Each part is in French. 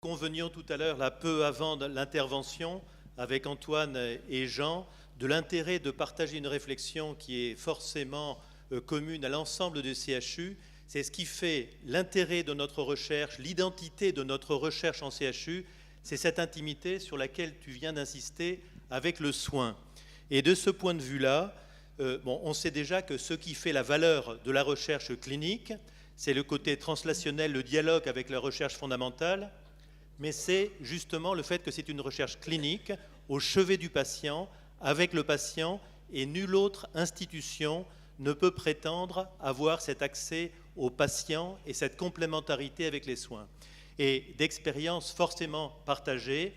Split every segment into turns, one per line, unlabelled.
Convenions tout à l'heure, là, peu avant l'intervention, avec Antoine et Jean, de l'intérêt de partager une réflexion qui est forcément commune à l'ensemble du CHU. C'est ce qui fait l'intérêt de notre recherche, l'identité de notre recherche en CHU, c'est cette intimité sur laquelle tu viens d'insister avec le soin. Et de ce point de vue-là, on sait déjà que ce qui fait la valeur de la recherche clinique, c'est le côté translationnel, le dialogue avec la recherche fondamentale, mais c'est justement le fait que c'est une recherche clinique au chevet du patient, avec le patient, et nulle autre institution ne peut prétendre avoir cet accès au patient et cette complémentarité avec les soins. Et d'expérience forcément partagée,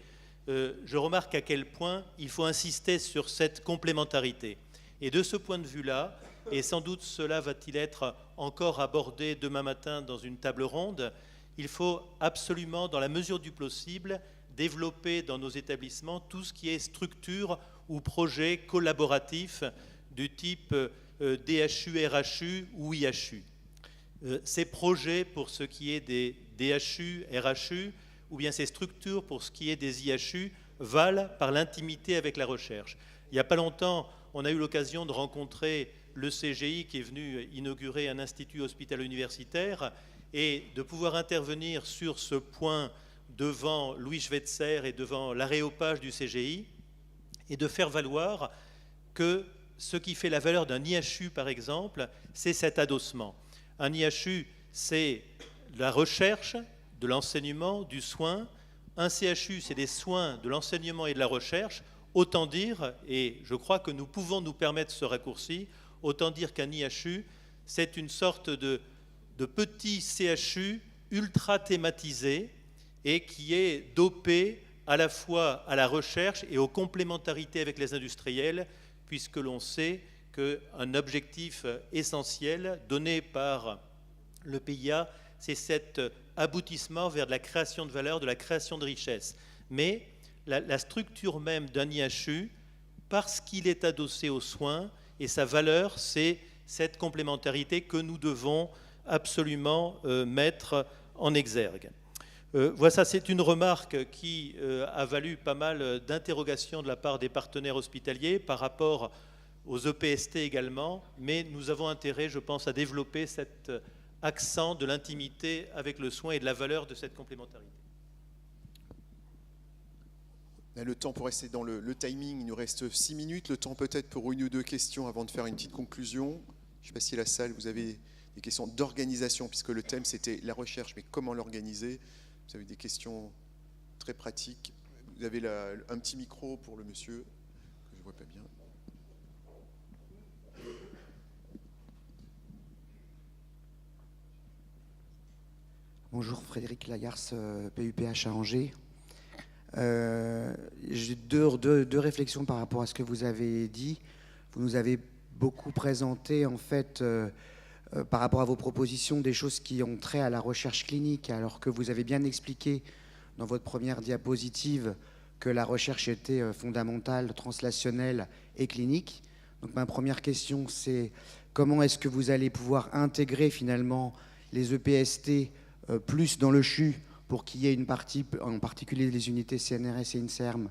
je remarque à quel point il faut insister sur cette complémentarité. Et de ce point de vue-là, et sans doute cela va-t-il être encore abordé demain matin dans une table ronde, il faut absolument, dans la mesure du possible, développer dans nos établissements tout ce qui est structure ou projet collaboratif du type DHU, RHU ou IHU. Ces projets pour ce qui est des DHU, RHU, ou bien ces structures pour ce qui est des IHU, valent par l'intimité avec la recherche. Il n'y a pas longtemps, on a eu l'occasion de rencontrer le CGI qui est venu inaugurer un institut hospitalo-universitaire et de pouvoir intervenir sur ce point devant Louis Schweitzer et devant l'aréopage du CGI et de faire valoir que ce qui fait la valeur d'un IHU, par exemple, c'est cet adossement. Un IHU, c'est la recherche, de l'enseignement, du soin. Un CHU, c'est des soins, de l'enseignement et de la recherche. Autant dire, et je crois que nous pouvons nous permettre ce raccourci, autant dire qu'un IHU, c'est une sorte de petit CHU ultra thématisé et qui est dopé à la fois à la recherche et aux complémentarités avec les industriels, puisque l'on sait qu'un objectif essentiel donné par le PIA, c'est cet aboutissement vers de la création de valeur, de la création de richesse. Mais la structure même d'un IHU, parce qu'il est adossé aux soins, et sa valeur, c'est cette complémentarité que nous devons absolument mettre en exergue. Voilà, c'est une remarque qui a valu pas mal d'interrogations de la part des partenaires hospitaliers par rapport aux EPST également, mais nous avons intérêt, je pense, à développer cet accent de l'intimité avec le soin et de la valeur de cette complémentarité.
Le temps pour rester dans le timing, il nous reste 6 minutes. Le temps peut-être pour une ou deux questions avant de faire une petite conclusion. Je ne sais pas si à la salle, vous avez des questions d'organisation, puisque le thème c'était la recherche, mais comment l'organiser. Vous avez des questions très pratiques. Vous avez un petit micro pour le monsieur, que je ne vois pas bien.
Bonjour, Frédéric Lagarce, PUPH à Angers. J'ai deux réflexions par rapport à ce que vous avez dit. Vous nous avez beaucoup présenté, en fait, par rapport à vos propositions, des choses qui ont trait à la recherche clinique, alors que vous avez bien expliqué dans votre première diapositive que la recherche était fondamentale, translationnelle et clinique. Donc ma première question, c'est comment est-ce que vous allez pouvoir intégrer finalement les EPST plus dans le CHU pour qu'il y ait une partie, en particulier les unités CNRS et INSERM,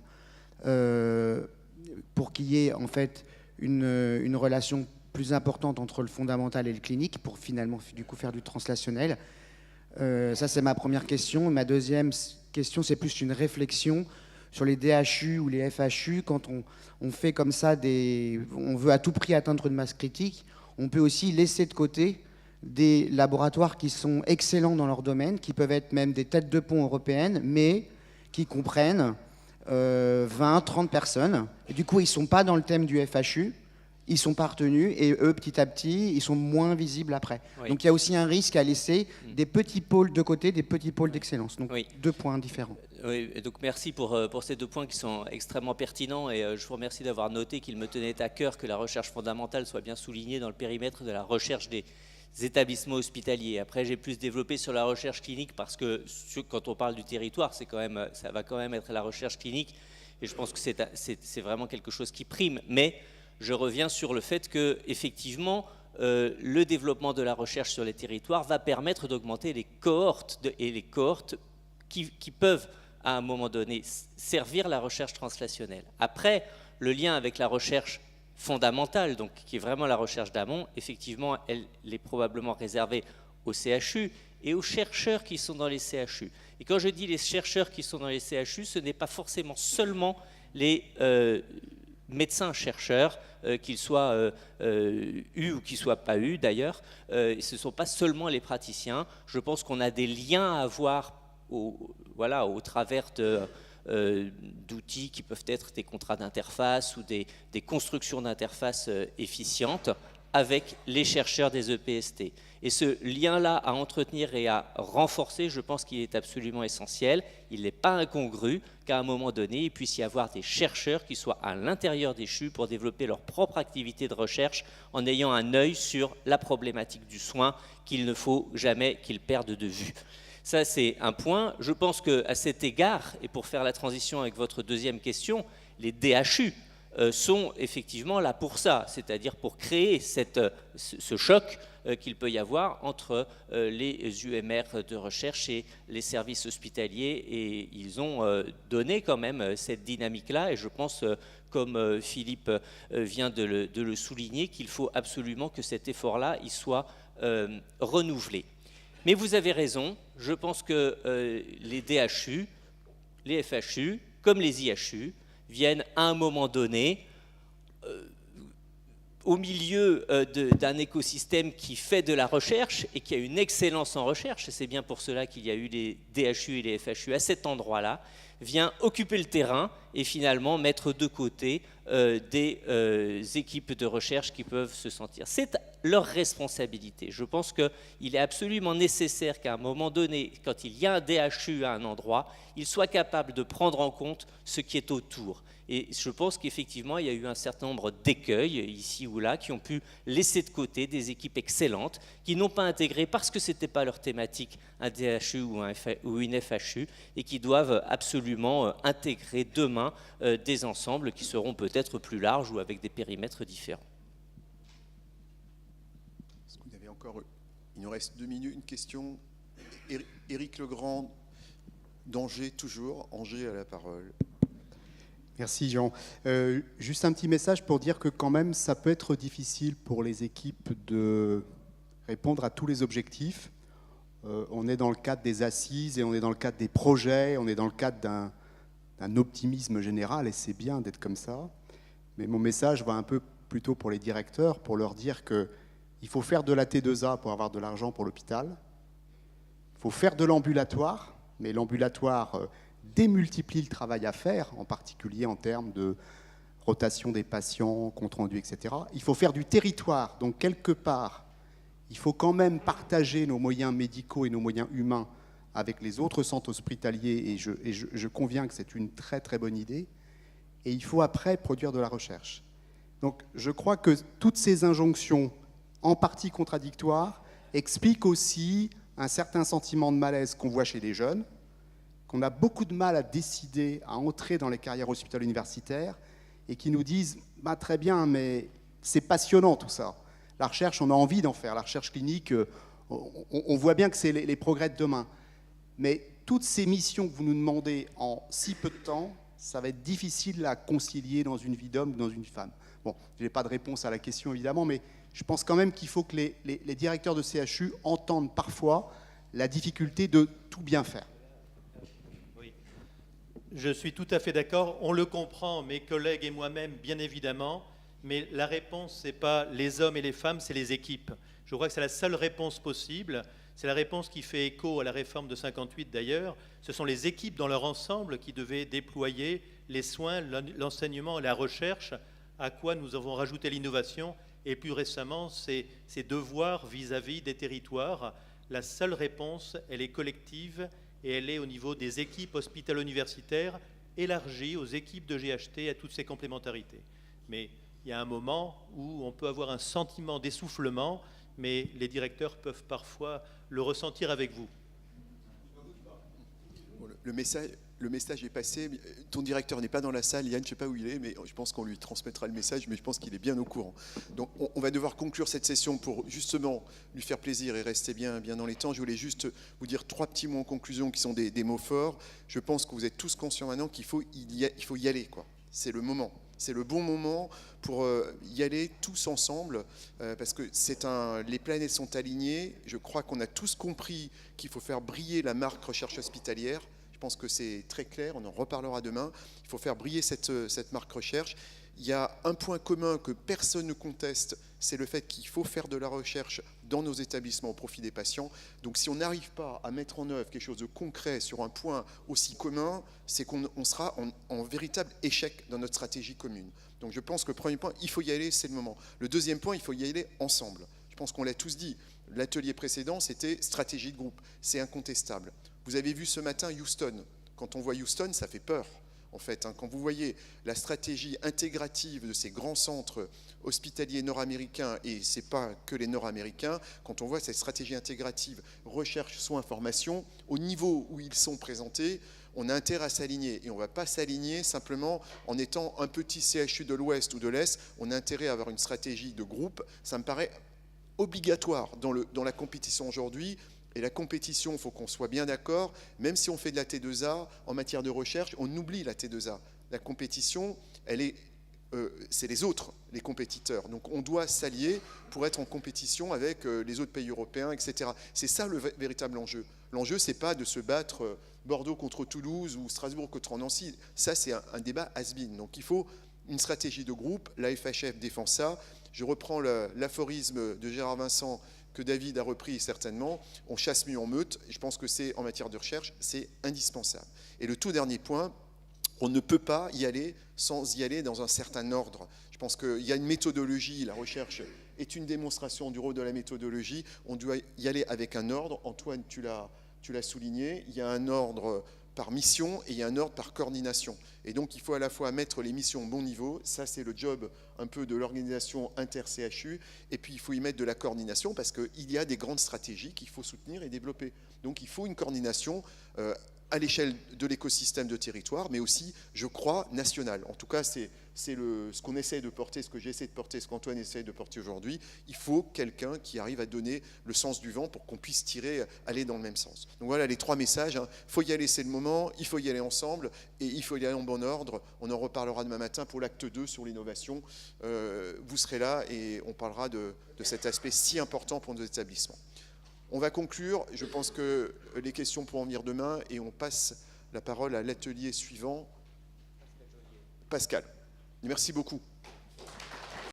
pour qu'il y ait en fait une relation plus importante entre le fondamental et le clinique pour finalement du coup faire du translationnel. Ça c'est ma première question. Ma deuxième question, c'est plus une réflexion sur les DHU ou les FHU. Quand on fait comme ça, on veut à tout prix atteindre une masse critique, on peut aussi laisser de côté des laboratoires qui sont excellents dans leur domaine, qui peuvent être même des têtes de pont européennes, mais qui comprennent 20, 30 personnes. Et du coup, ils ne sont pas dans le thème du FHU, ils ne sont pas retenus, et eux, petit à petit, ils sont moins visibles après. Oui. Donc il y a aussi un risque à laisser des petits pôles de côté, des petits pôles d'excellence. Donc oui. Deux points différents.
Oui, et donc merci pour ces deux points qui sont extrêmement pertinents, et je vous remercie d'avoir noté qu'il me tenait à cœur que la recherche fondamentale soit bien soulignée dans le périmètre de la recherche des établissements hospitaliers. Après, j'ai plus développé sur la recherche clinique parce que quand on parle du territoire, ça va quand même être la recherche clinique, et je pense que c'est vraiment quelque chose qui prime. Mais je reviens sur le fait que effectivement, le développement de la recherche sur les territoires va permettre d'augmenter les cohortes qui peuvent, à un moment donné, servir la recherche translationnelle. Après, le lien avec la recherche fondamentale, donc qui est vraiment la recherche d'amont, effectivement, elle est probablement réservée au CHU et aux chercheurs qui sont dans les CHU. Et quand je dis les chercheurs qui sont dans les CHU, ce n'est pas forcément seulement les médecins-chercheurs, qu'ils soient eus ou qu'ils ne soient pas eus d'ailleurs. Ce ne sont pas seulement les praticiens. Je pense qu'on a des liens à avoir au travers d'outils qui peuvent être des contrats d'interface ou des constructions d'interfaces efficientes avec les chercheurs des EPST. Et ce lien-là à entretenir et à renforcer, je pense qu'il est absolument essentiel. Il n'est pas incongru qu'à un moment donné, il puisse y avoir des chercheurs qui soient à l'intérieur des CHU pour développer leur propre activité de recherche en ayant un œil sur la problématique du soin qu'il ne faut jamais qu'ils perdent de vue. Ça, c'est un point. Je pense qu'à cet égard, et pour faire la transition avec votre deuxième question, les DHU sont effectivement là pour ça, c'est-à-dire pour créer ce choc qu'il peut y avoir entre les UMR de recherche et les services hospitaliers, et ils ont donné quand même cette dynamique-là, et je pense, comme Philippe vient de le souligner, qu'il faut absolument que cet effort-là il soit renouvelé. Mais vous avez raison, je pense que les DHU, les FHU, comme les IHU, viennent à un moment donné au milieu d'un écosystème qui fait de la recherche et qui a une excellence en recherche, et c'est bien pour cela qu'il y a eu les DHU et les FHU à cet endroit-là, vient occuper le terrain et finalement mettre de côté des équipes de recherche qui peuvent se sentir. C'est leur responsabilité. Je pense qu'il est absolument nécessaire qu'à un moment donné, quand il y a un DHU à un endroit, il soit capable de prendre en compte ce qui est autour. Et je pense qu'effectivement, il y a eu un certain nombre d'écueils, ici ou là, qui ont pu laisser de côté des équipes excellentes, qui n'ont pas intégré, parce que ce n'était pas leur thématique, un DHU ou une FHU, et qui doivent absolument intégrer demain des ensembles qui seront peut-être plus larges ou avec des périmètres différents.
Il nous reste 2 minutes, une question. Éric Legrand, d'Angers, toujours. Angers a la parole.
Merci Jean. Juste un petit message pour dire que quand même ça peut être difficile pour les équipes de répondre à tous les objectifs. On est dans le cadre des assises et on est dans le cadre des projets, on est dans le cadre d'un optimisme général et c'est bien d'être comme ça. Mais mon message va un peu plutôt pour les directeurs, pour leur dire qu'il faut faire de la T2A pour avoir de l'argent pour l'hôpital. Il faut faire de l'ambulatoire, mais l'ambulatoire démultiplie le travail à faire, en particulier en termes de rotation des patients, compte rendu, etc. Il faut faire du territoire, donc quelque part, il faut quand même partager nos moyens médicaux et nos moyens humains avec les autres centres hospitaliers, et je conviens que c'est une très très bonne idée, et il faut après produire de la recherche. Donc je crois que toutes ces injonctions, en partie contradictoires, expliquent aussi un certain sentiment de malaise qu'on voit chez les jeunes, qu'on a beaucoup de mal à décider, à entrer dans les carrières hospitalières universitaires, et qui nous disent bah, très bien, mais c'est passionnant tout ça. La recherche, on a envie d'en faire. La recherche clinique, on voit bien que c'est les progrès de demain. Mais toutes ces missions que vous nous demandez en si peu de temps, ça va être difficile à concilier dans une vie d'homme ou dans une femme. Bon, je n'ai pas de réponse à la question évidemment, mais je pense quand même qu'il faut que les directeurs de CHU entendent parfois la difficulté de tout bien faire.
Je suis tout à fait d'accord, on le comprend, mes collègues et moi-même, bien évidemment, mais la réponse, ce n'est pas les hommes et les femmes, c'est les équipes. Je crois que c'est la seule réponse possible, c'est la réponse qui fait écho à la réforme de 58 d'ailleurs. Ce sont les équipes dans leur ensemble qui devaient déployer les soins, l'enseignement et la recherche, à quoi nous avons rajouté l'innovation, et plus récemment, ces devoirs vis-à-vis des territoires. La seule réponse, elle est collective, et elle est au niveau des équipes hospitalo-universitaires élargies aux équipes de GHT, à toutes ces complémentarités. Mais il y a un moment où on peut avoir un sentiment d'essoufflement, mais les directeurs peuvent parfois le ressentir avec vous.
Le message est passé. Ton directeur n'est pas dans la salle, Yann, je ne sais pas où il est, mais je pense qu'on lui transmettra le message, mais je pense qu'il est bien au courant. Donc on va devoir conclure cette session pour justement lui faire plaisir et rester bien dans les temps. Je voulais juste vous dire 3 petits mots en conclusion qui sont des mots forts. Je pense que vous êtes tous conscients maintenant qu'il faut y aller, quoi. C'est le moment. C'est le bon moment pour y aller tous ensemble, parce que les planètes sont alignées. Je crois qu'on a tous compris qu'il faut faire briller la marque recherche hospitalière. Je pense que c'est très clair, on en reparlera demain. Il faut faire briller cette marque recherche. Il y a un point commun que personne ne conteste, c'est le fait qu'il faut faire de la recherche dans nos établissements au profit des patients. Donc si on n'arrive pas à mettre en œuvre quelque chose de concret sur un point aussi commun, c'est qu'on sera en véritable échec dans notre stratégie commune. Donc je pense que le premier point, il faut y aller, c'est le moment. Le deuxième point, il faut y aller ensemble. Je pense qu'on l'a tous dit. L'atelier précédent, c'était stratégie de groupe. C'est incontestable. Vous avez vu ce matin Houston. Quand on voit Houston, ça fait peur. En fait, quand vous voyez la stratégie intégrative de ces grands centres hospitaliers nord-américains, et ce n'est pas que les nord-américains, quand on voit cette stratégie intégrative recherche, soins, formation, au niveau où ils sont présentés, on a intérêt à s'aligner. Et on ne va pas s'aligner simplement en étant un petit CHU de l'Ouest ou de l'Est. On a intérêt à avoir une stratégie de groupe. Ça me paraît obligatoire dans la compétition aujourd'hui. Et la compétition, il faut qu'on soit bien d'accord, même si on fait de la T2A, en matière de recherche, on oublie la T2A. La compétition, c'est les autres, les compétiteurs. Donc on doit s'allier pour être en compétition avec les autres pays européens, etc. C'est ça le véritable enjeu. L'enjeu, ce n'est pas de se battre Bordeaux contre Toulouse ou Strasbourg contre Nancy. Ça, c'est un débat has-been. Donc il faut une stratégie de groupe. La FHF défend ça. Je reprends l'aphorisme de Gérard Vincent, que David a repris certainement, on chasse mieux en meute, et je pense que c'est, en matière de recherche, c'est indispensable. Et le tout dernier point, on ne peut pas y aller sans y aller dans un certain ordre. Je pense qu'il y a une méthodologie, la recherche est une démonstration du rôle de la méthodologie, on doit y aller avec un ordre. Antoine, tu l'as souligné, il y a un ordre par mission et il y a un ordre par coordination. Et donc il faut à la fois mettre les missions au bon niveau, ça c'est le job un peu de l'organisation inter-CHU, et puis il faut y mettre de la coordination parce qu'il y a des grandes stratégies qu'il faut soutenir et développer. Donc il faut une coordination à l'échelle de l'écosystème de territoire, mais aussi, je crois, nationale. En tout cas, c'est ce qu'on essaie de porter, ce que j'essaie de porter, ce qu'Antoine essaie de porter aujourd'hui. Il faut quelqu'un qui arrive à donner le sens du vent pour qu'on puisse aller dans le même sens. Donc voilà les 3 messages. Il faut y aller, c'est le moment, il faut y aller ensemble, et il faut y aller en bon ordre. On en reparlera demain matin pour l'acte 2 sur l'innovation. Vous serez là et on parlera de cet aspect si important pour nos établissements. On va conclure. Je pense que les questions pourront venir demain et on passe la parole à l'atelier suivant. Pascal. Merci beaucoup.